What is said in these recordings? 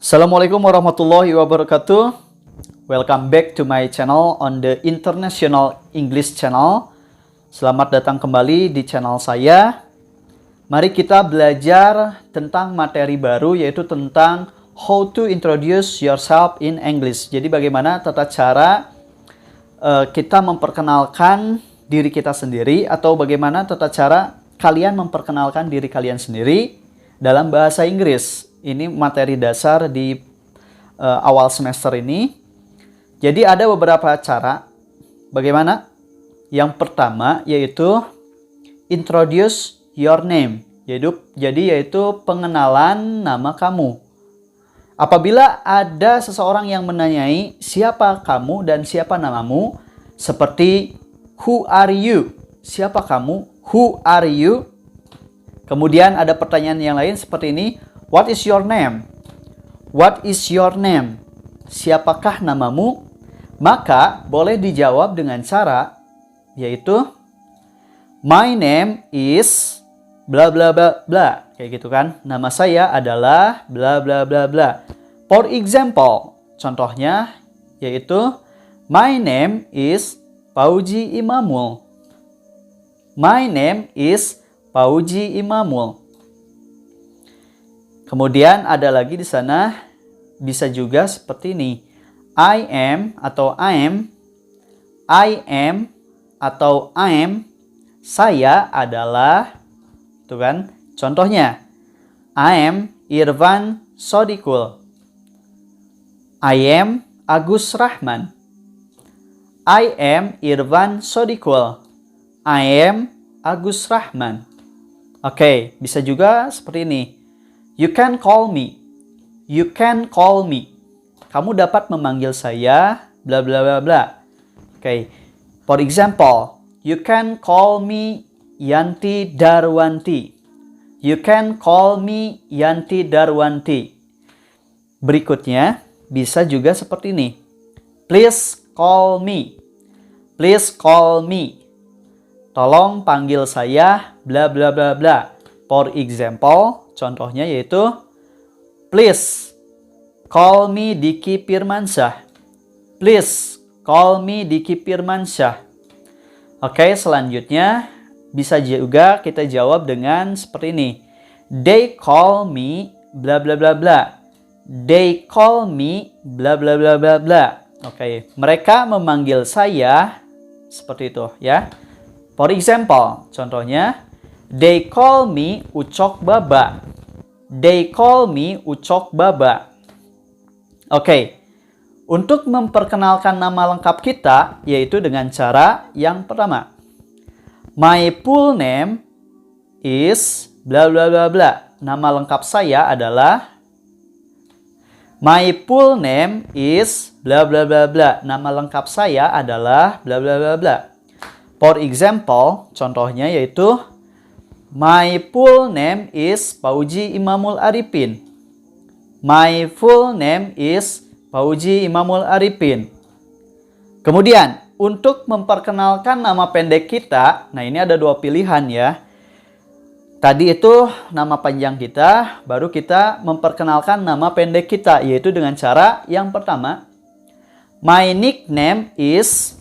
Assalamualaikum warahmatullahi wabarakatuh. Welcome back to my channel on the International English Channel. Selamat datang kembali di channel saya. Mari kita belajar tentang materi baru, yaitu tentang how to introduce yourself in English. Jadi bagaimana tata cara kita memperkenalkan diri kita sendiri, atau bagaimana tata cara kalian memperkenalkan diri kalian sendiri dalam bahasa Inggris. Ini materi dasar di awal semester ini. Jadi ada beberapa cara bagaimana. Yang pertama yaitu introduce your name. Yaitu pengenalan nama kamu. Apabila ada seseorang yang menanyai siapa kamu dan siapa namamu, seperti who are you? Siapa kamu? Who are you? Kemudian ada pertanyaan yang lain seperti ini. What is your name? What is your name? Siapakah namamu? Maka boleh dijawab dengan cara yaitu my name is bla bla bla bla. Kayak gitu kan? Nama saya adalah bla bla bla bla. For example, contohnya yaitu my name is Pauji Imamul. My name is Pauji Imamul. Kemudian ada lagi di sana, bisa juga seperti ini. I am atau saya adalah, itu kan? Contohnya, I am Irfan Sodikul. I am Agus Rahman. I am Irfan Sodikul. I am Agus Rahman. Oke, bisa juga seperti ini. You can call me. You can call me. Kamu dapat memanggil saya bla bla bla bla. Oke. For example, you can call me Yanti Darwanti. You can call me Yanti Darwanti. Berikutnya bisa juga seperti ini. Please call me. Please call me. Tolong panggil saya bla bla bla bla. For example, contohnya yaitu please call me Diki Firmansyah. Please call me Diki Firmansyah. Oke, selanjutnya bisa juga kita jawab dengan seperti ini. They call me bla bla bla bla. They call me bla bla bla bla bla. Oke, mereka memanggil saya seperti itu ya. For example, contohnya they call me Ucok Baba. They call me Ucok Baba. Oke. Untuk memperkenalkan nama lengkap kita, yaitu dengan cara yang pertama. My full name is bla bla bla bla. Nama lengkap saya adalah. My full name is bla bla bla bla. Nama lengkap saya adalah bla bla bla bla. For example, contohnya yaitu my full name is Pauji Imamul Arifin. My full name is Pauji Imamul Arifin. Kemudian, untuk memperkenalkan nama pendek kita, nah ini ada dua pilihan ya. Tadi itu nama panjang kita, baru kita memperkenalkan nama pendek kita, yaitu dengan cara yang pertama. My nickname is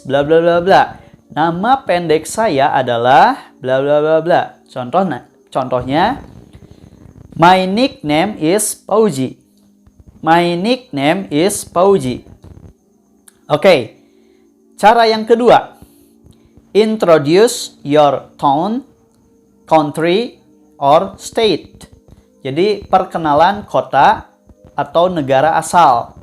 bla bla bla bla. Nama pendek saya adalah bla bla bla bla. Contohnya, my nickname is Pauji. My nickname is Pauji. Oke. Cara yang kedua. Introduce your town, country, or state. Jadi perkenalan kota atau negara asal.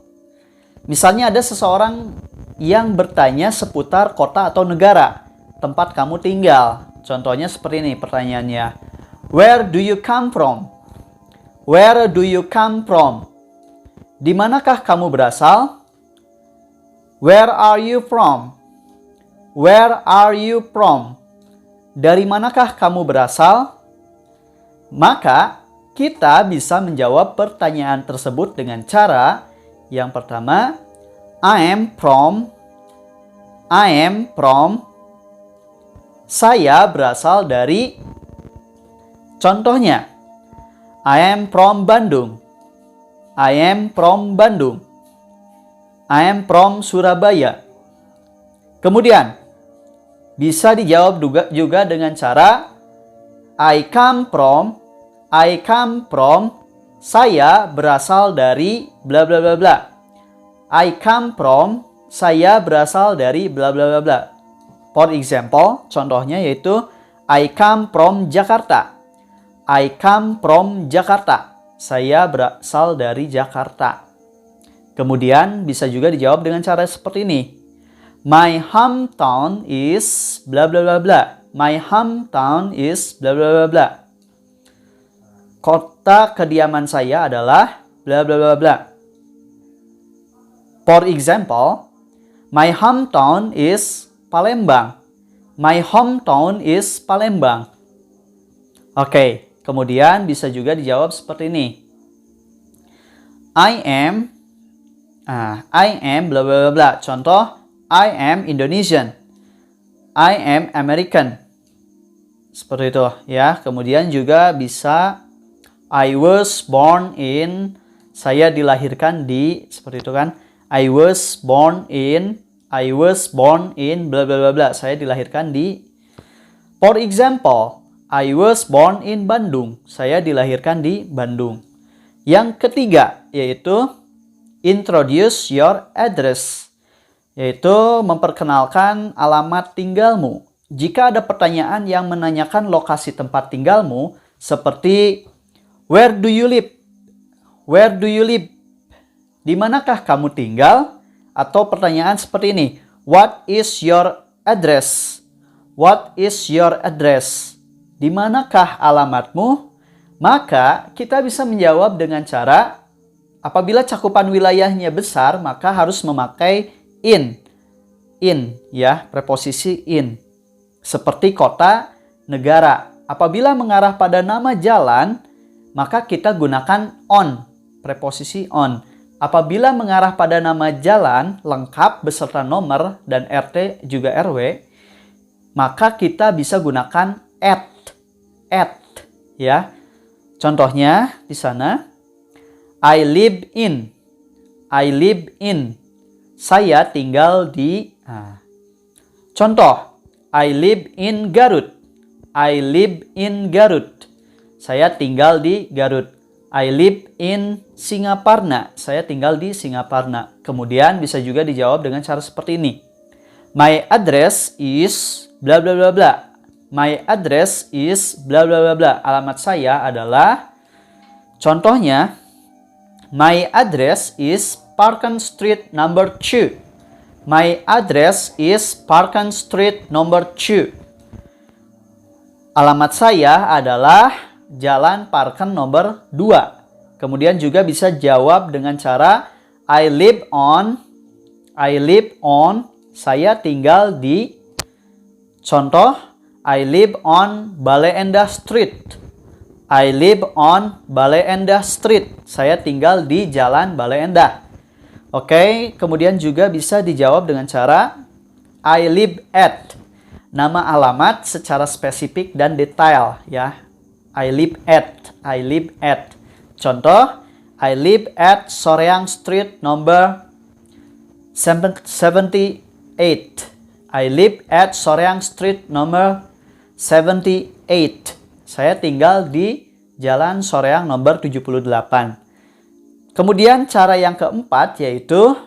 Misalnya ada seseorang yang bertanya seputar kota atau negara tempat kamu tinggal. Contohnya seperti ini pertanyaannya. Where do you come from? Where do you come from? Di manakah kamu berasal? Where are you from? Where are you from? Dari manakah kamu berasal? Maka kita bisa menjawab pertanyaan tersebut dengan cara yang pertama, I am from. Saya berasal dari. Contohnya, I am from Bandung. I am from Bandung. I am from Surabaya. Kemudian, bisa dijawab juga dengan cara I come from, saya berasal dari bla bla bla bla. I come from, saya berasal dari bla bla bla bla. For example, contohnya yaitu I come from Jakarta. I come from Jakarta. Saya berasal dari Jakarta. Kemudian bisa juga dijawab dengan cara seperti ini. My hometown is bla bla bla bla. My hometown is bla bla bla bla. Kota kediaman saya adalah bla bla bla bla. For example, my hometown is Palembang. My hometown is Palembang. Oke, kemudian bisa juga dijawab seperti ini. I am bla bla bla bla. Contoh, I am Indonesian. I am American. Seperti itu ya. Kemudian juga bisa I was born in, saya dilahirkan di, seperti itu kan. I was born in bla bla bla bla. Saya dilahirkan di. For example, I was born in Bandung. Saya dilahirkan di Bandung. Yang ketiga yaitu introduce your address, yaitu memperkenalkan alamat tinggalmu. Jika ada pertanyaan yang menanyakan lokasi tempat tinggalmu, seperti where do you live? Where do you live? Di manakah kamu tinggal? Atau pertanyaan seperti ini, what is your address? What is your address? Di manakah alamatmu? Maka kita bisa menjawab dengan cara, apabila cakupan wilayahnya besar, maka harus memakai in ya, preposisi in. Seperti kota, negara. Apabila mengarah pada nama jalan, maka kita gunakan on, preposisi on. Apabila mengarah pada nama jalan lengkap beserta nomor dan RT juga RW, maka kita bisa gunakan at ya. Contohnya di sana, I live in. Saya tinggal di. Contoh, I live in Garut. Saya tinggal di Garut. I live in Singaparna. Saya tinggal di Singaparna. Kemudian bisa juga dijawab dengan cara seperti ini. My address is bla bla bla bla. My address is bla bla bla bla. Alamat saya adalah, contohnya, my address is Parken Street number 2. My address is Parken Street number 2. Alamat saya adalah Jalan Parken nomor 2. Kemudian juga bisa jawab dengan cara I live on, saya tinggal di. Contoh, I live on Bale Endah Street. I live on Bale Endah Street. Saya tinggal di Jalan Bale Endah. Oke, kemudian juga bisa dijawab dengan cara I live at. Nama alamat secara spesifik dan detail ya. I live at. Contoh, I live at Soreang Street number 78. I live at Soreang Street number 78. Saya tinggal di Jalan Soreang nomor 78. Kemudian cara yang keempat yaitu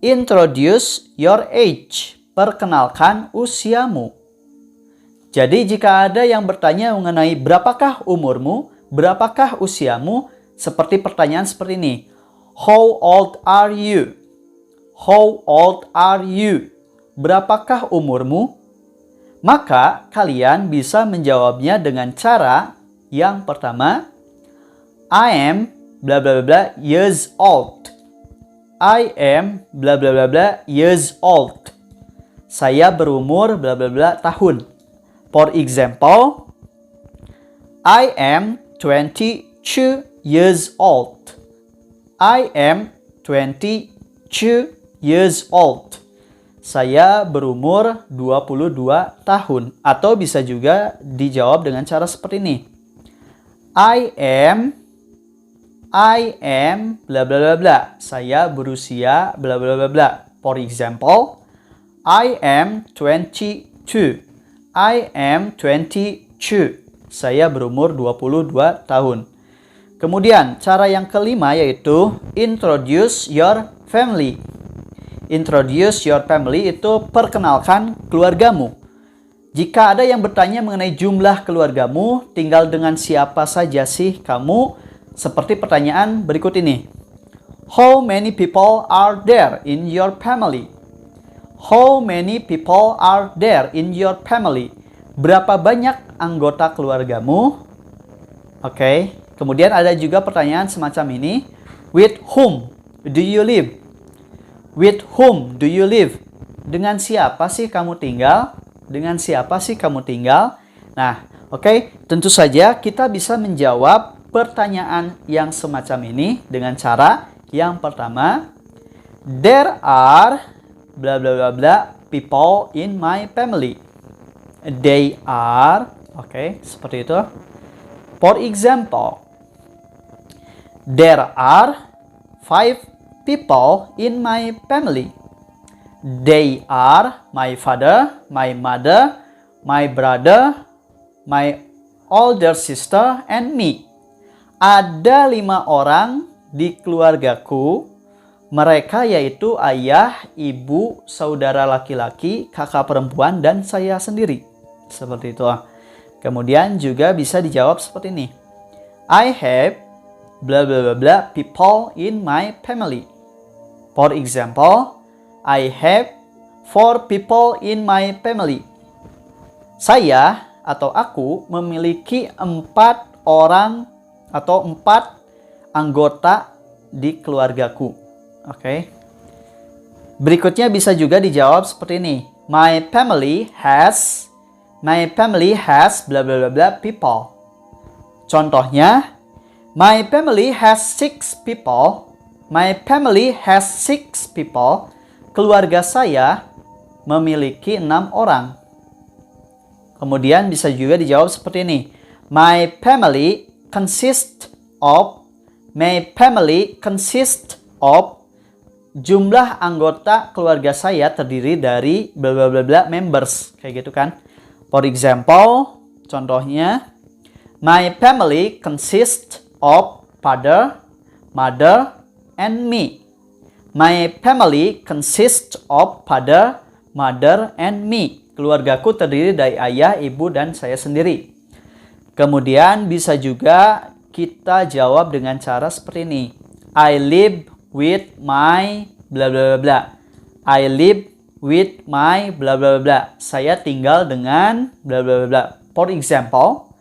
introduce your age. Perkenalkan usiamu. Jadi jika ada yang bertanya mengenai berapakah umurmu, berapakah usiamu, seperti pertanyaan seperti ini. How old are you? How old are you? Berapakah umurmu? Maka kalian bisa menjawabnya dengan cara yang pertama, I am bla bla bla years old. I am bla bla bla bla years old. Saya berumur bla bla bla tahun. For example, I am 22 years old. I am 22 years old. Saya berumur 22 tahun. Atau bisa juga dijawab dengan cara seperti ini. I am bla bla bla bla. Saya berusia bla bla bla bla. For example, I am 22. I am 22. Saya berumur 22 tahun. Kemudian, cara yang kelima yaitu introduce your family. Introduce your family itu perkenalkan keluargamu. Jika ada yang bertanya mengenai jumlah keluargamu, tinggal dengan siapa saja sih kamu? Seperti pertanyaan berikut ini. How many people are there in your family? How many people are there in your family? Berapa banyak anggota keluargamu? Oke. Kemudian ada juga pertanyaan semacam ini. With whom do you live? With whom do you live? Dengan siapa sih kamu tinggal? Dengan siapa sih kamu tinggal? Nah, oke. Tentu saja kita bisa menjawab pertanyaan yang semacam ini dengan cara yang pertama, there are bla bla bla bla people in my family. They are, oke, seperti itu. For example, there are 5 people in my family. They are my father, my mother, my brother, my older sister, and me. Ada 5 orang di keluargaku. Mereka yaitu ayah, ibu, saudara laki-laki, kakak perempuan, dan saya sendiri. Seperti itu. Kemudian juga bisa dijawab seperti ini. I have bla bla bla bla people in my family. For example, I have 4 people in my family. Saya atau aku memiliki 4 orang atau 4 anggota di keluargaku. Oke. Berikutnya bisa juga dijawab seperti ini. My family has bla bla bla bla people. Contohnya, my family has 6 people. My family has 6 people. Keluarga saya memiliki 6 orang. Kemudian bisa juga dijawab seperti ini. My family consists of jumlah anggota keluarga saya terdiri dari bla bla bla bla members, kayak gitu kan. For example, contohnya, my family consists of father, mother, and me. My family consists of father, mother, and me. Keluargaku terdiri dari ayah, ibu, dan saya sendiri. Kemudian bisa juga kita jawab dengan cara seperti ini. I live with my bla bla bla bla. I live with my bla bla bla. Saya tinggal dengan bla bla bla bla. For example,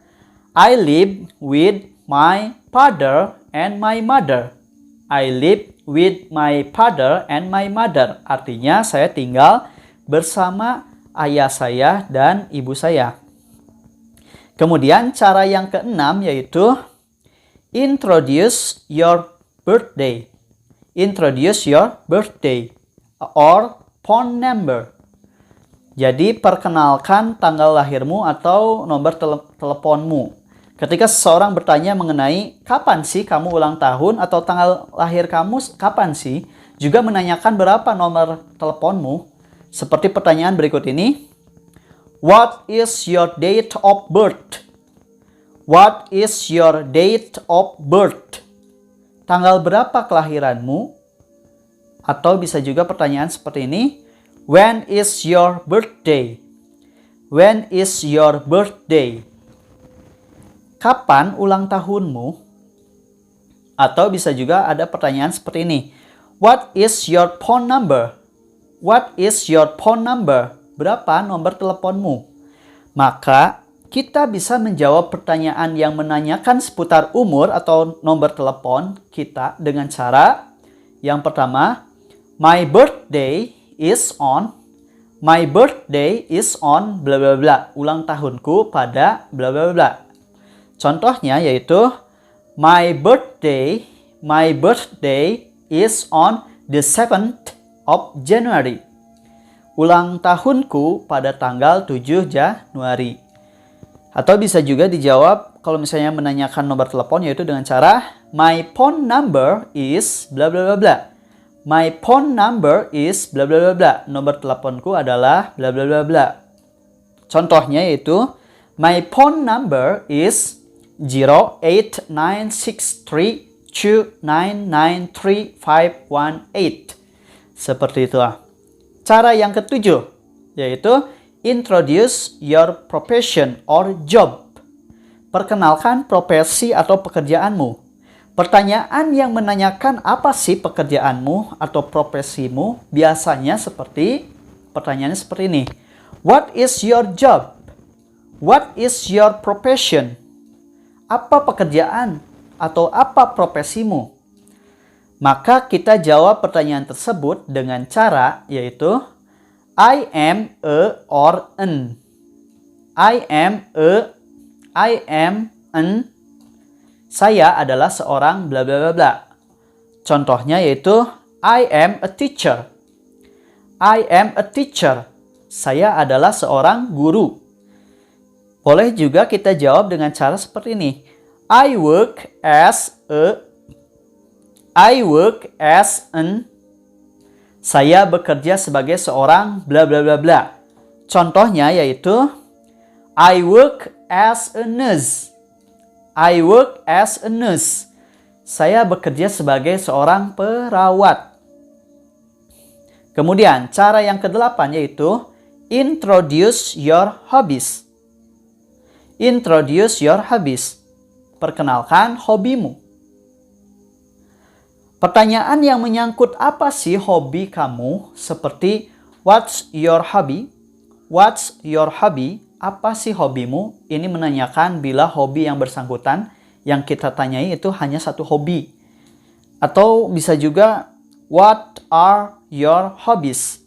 I live with my father and my mother. I live with my father and my mother. Artinya saya tinggal bersama ayah saya dan ibu saya. Kemudian cara yang keenam yaitu introduce your birthday. Introduce your birthday or phone number. Jadi perkenalkan tanggal lahirmu atau nomor teleponmu. Ketika seseorang bertanya mengenai kapan sih kamu ulang tahun atau tanggal lahir kamu kapan sih, juga menanyakan berapa nomor teleponmu. Seperti pertanyaan berikut ini. What is your date of birth? What is your date of birth? Tanggal berapa kelahiranmu? Atau bisa juga pertanyaan seperti ini. When is your birthday? When is your birthday? Kapan ulang tahunmu? Atau bisa juga ada pertanyaan seperti ini. What is your phone number? What is your phone number? Berapa nomor teleponmu? Maka kita bisa menjawab pertanyaan yang menanyakan seputar umur atau nomor telepon kita dengan cara yang pertama, my birthday is on bla bla bla. Ulang tahunku pada bla bla bla. Contohnya yaitu my birthday is on the 7th of January. Ulang tahunku pada tanggal 7 Januari. Atau bisa juga dijawab kalau misalnya menanyakan nomor telepon yaitu dengan cara my phone number is bla bla bla bla. My phone number is bla bla bla bla. Nomor teleponku adalah bla bla bla bla. Contohnya yaitu my phone number is 08963299358. Seperti itu. Cara yang ketujuh yaitu introduce your profession or job. Perkenalkan profesi atau pekerjaanmu. Pertanyaan yang menanyakan apa sih pekerjaanmu atau profesimu biasanya pertanyaannya seperti ini. What is your job? What is your profession? Apa pekerjaan atau apa profesimu? Maka kita jawab pertanyaan tersebut dengan cara yaitu I am a or an. I am an. Saya adalah seorang bla bla bla bla. Contohnya yaitu I am a teacher. I am a teacher. Saya adalah seorang guru. Boleh juga kita jawab dengan cara seperti ini. I work as an. Saya bekerja sebagai seorang bla bla bla bla. Contohnya yaitu I work as a nurse. I work as a nurse. Saya bekerja sebagai seorang perawat. Kemudian cara yang kedelapan yaitu introduce your hobbies. Introduce your hobbies. Perkenalkan hobimu. Pertanyaan yang menyangkut apa sih hobi kamu seperti what's your hobby? What's your hobby? Apa sih hobimu? Ini menanyakan bila hobi yang bersangkutan yang kita tanyai itu hanya satu hobi. Atau bisa juga what are your hobbies?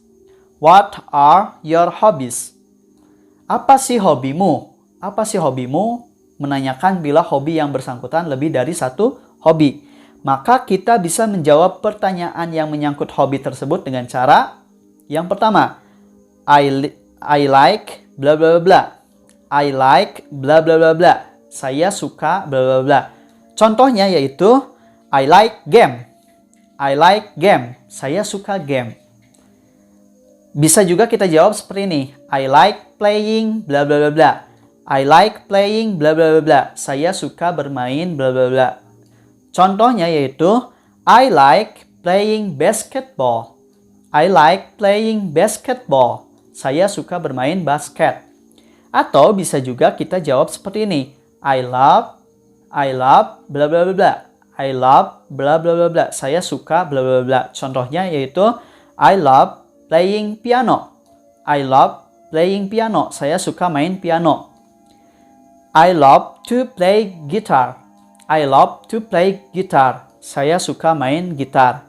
What are your hobbies? Apa sih hobimu? Apa sih hobimu? Menanyakan bila hobi yang bersangkutan lebih dari satu hobi. Maka kita bisa menjawab pertanyaan yang menyangkut hobi tersebut dengan cara yang pertama, I like bla bla bla. I like bla bla bla bla. Saya suka bla bla bla. Contohnya yaitu I like game. I like game. Saya suka game. Bisa juga kita jawab seperti ini. I like playing bla bla bla bla. I like playing bla bla bla bla. Saya suka bermain bla bla bla. Contohnya yaitu I like playing basketball. I like playing basketball. Saya suka bermain basket. Atau bisa juga kita jawab seperti ini. I love bla bla bla bla. I love bla bla bla bla. Saya suka bla bla bla. Contohnya yaitu I love playing piano. I love playing piano. Saya suka main piano. I love to play guitar. I love to play guitar. Saya suka main gitar.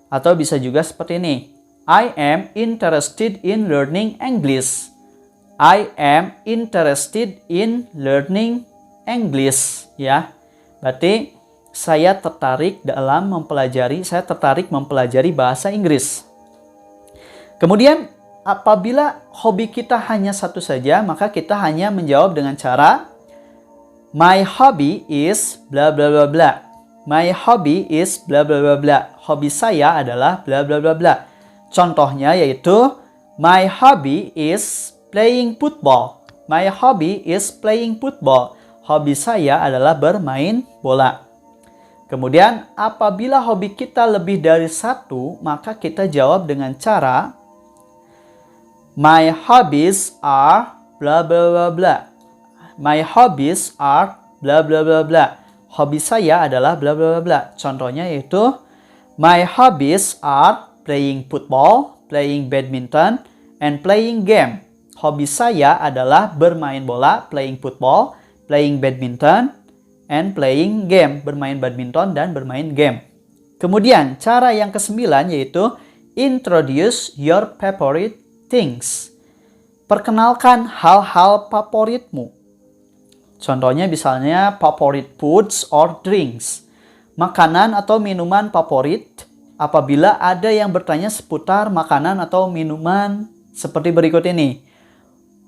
Atau bisa juga seperti ini. I am interested in learning English. I am interested in learning English. Ya, berarti saya tertarik mempelajari bahasa Inggris. Kemudian apabila hobi kita hanya satu saja, maka kita hanya menjawab dengan cara my hobby is bla bla bla bla. My hobby is bla bla bla bla. Hobi saya adalah bla bla bla bla. Contohnya yaitu my hobby is playing football. My hobby is playing football. Hobi saya adalah bermain bola. Kemudian apabila hobi kita lebih dari satu, maka kita jawab dengan cara my hobbies are bla bla bla bla. My hobbies are bla bla bla bla. Hobi saya adalah bla bla bla bla. Contohnya yaitu my hobbies are playing football, playing badminton, and playing game. Hobi saya adalah bermain bola, playing football, playing badminton, and playing game. Bermain badminton dan bermain game. Kemudian cara yang kesembilan yaitu introduce your favorite things. Perkenalkan hal-hal favoritmu. Contohnya misalnya favorite foods or drinks. Makanan atau minuman favorit. Apabila ada yang bertanya seputar makanan atau minuman seperti berikut ini.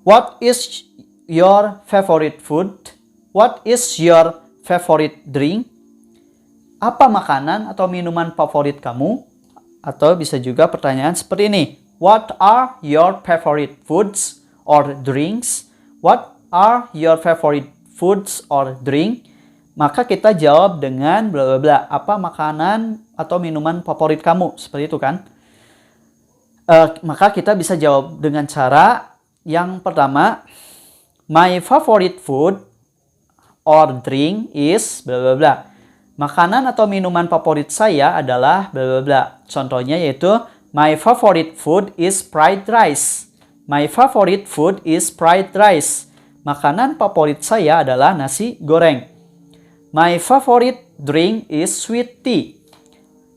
What is your favorite food? What is your favorite drink? Apa makanan atau minuman favorit kamu? Atau bisa juga pertanyaan seperti ini. What are your favorite foods or drinks? What are your favorite foods or drink? Maka kita jawab dengan bla bla bla. Apa makanan atau minuman favorit kamu? Seperti itu kan? Maka kita bisa jawab dengan cara yang pertama. My favorite food or drink is bla bla bla. Makanan atau minuman favorit saya adalah bla bla bla. Contohnya yaitu my favorite food is fried rice. My favorite food is fried rice. Makanan favorit saya adalah nasi goreng. My favorite drink is sweet tea.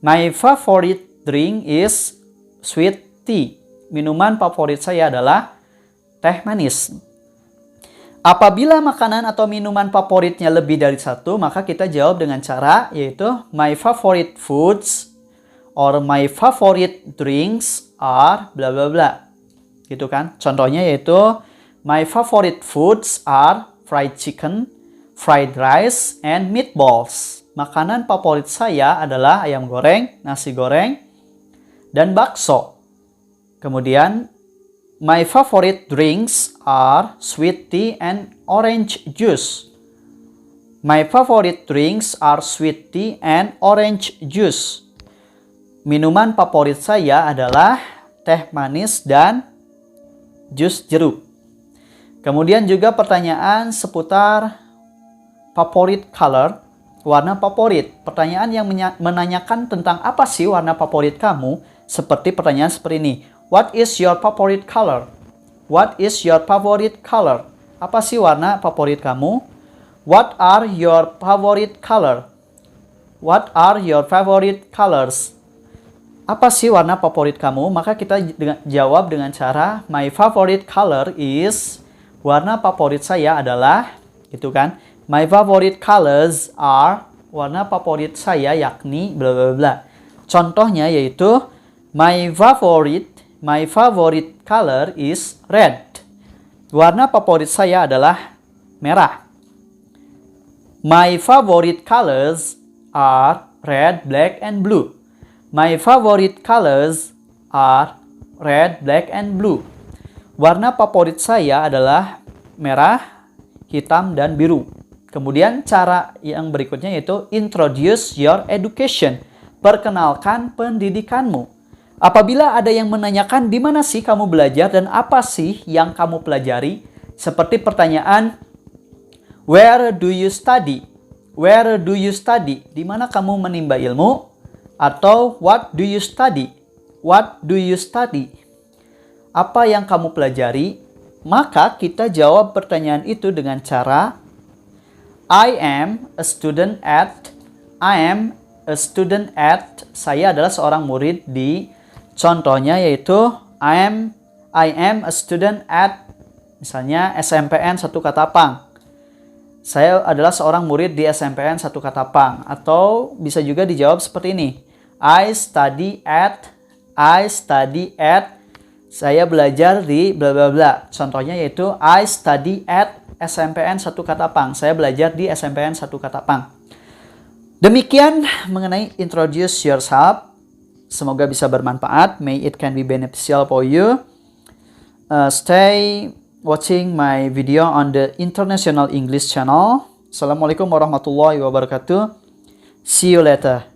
My favorite drink is sweet tea. Minuman favorit saya adalah teh manis. Apabila makanan atau minuman favoritnya lebih dari satu, maka kita jawab dengan cara yaitu my favorite foods or my favorite drinks are bla bla bla. Gitu kan? Contohnya yaitu my favorite foods are fried chicken, fried rice, and meatballs. Makanan favorit saya adalah ayam goreng, nasi goreng, dan bakso. Kemudian my favorite drinks are sweet tea and orange juice. My favorite drinks are sweet tea and orange juice. Minuman favorit saya adalah teh manis dan jus jeruk. Kemudian juga pertanyaan seputar favorite color, warna favorit. Pertanyaan yang menanyakan tentang apa sih warna favorit kamu, seperti pertanyaan seperti ini. What is your favorite color? What is your favorite color? Apa sih warna favorit kamu? What are your favorite color? What are your favorite colors? Apa sih warna favorit kamu? Maka kita jawab dengan cara my favorite color is, warna favorit saya adalah, gitu kan? My favorite colors are, warna favorit saya yakni bla bla bla. Contohnya yaitu my favorite color is red. Warna favorit saya adalah merah. My favorite colors are red, black, and blue. My favorite colors are red, black, and blue. Warna favorit saya adalah merah, hitam, dan biru. Kemudian cara yang berikutnya yaitu introduce your education. Perkenalkan pendidikanmu. Apabila ada yang menanyakan di mana sih kamu belajar dan apa sih yang kamu pelajari, seperti pertanyaan where do you study? Where do you study? Di mana kamu menimba ilmu? Atau what do you study? What do you study? Apa yang kamu pelajari? Maka kita jawab pertanyaan itu dengan cara I am a student at saya adalah seorang murid di. Contohnya yaitu I am a student at misalnya SMPN 1 Katapang. Saya adalah seorang murid di SMPN 1 Katapang. Atau bisa juga dijawab seperti ini. I study at saya belajar di bla bla bla. Contohnya yaitu I study at SMPN 1 Katapang. Saya belajar di SMPN 1 Katapang. Demikian mengenai introduce yourself. Semoga bisa bermanfaat. May it can be beneficial for you. Stay watching my video on the International English Channel. Assalamualaikum warahmatullahi wabarakatuh. See you later.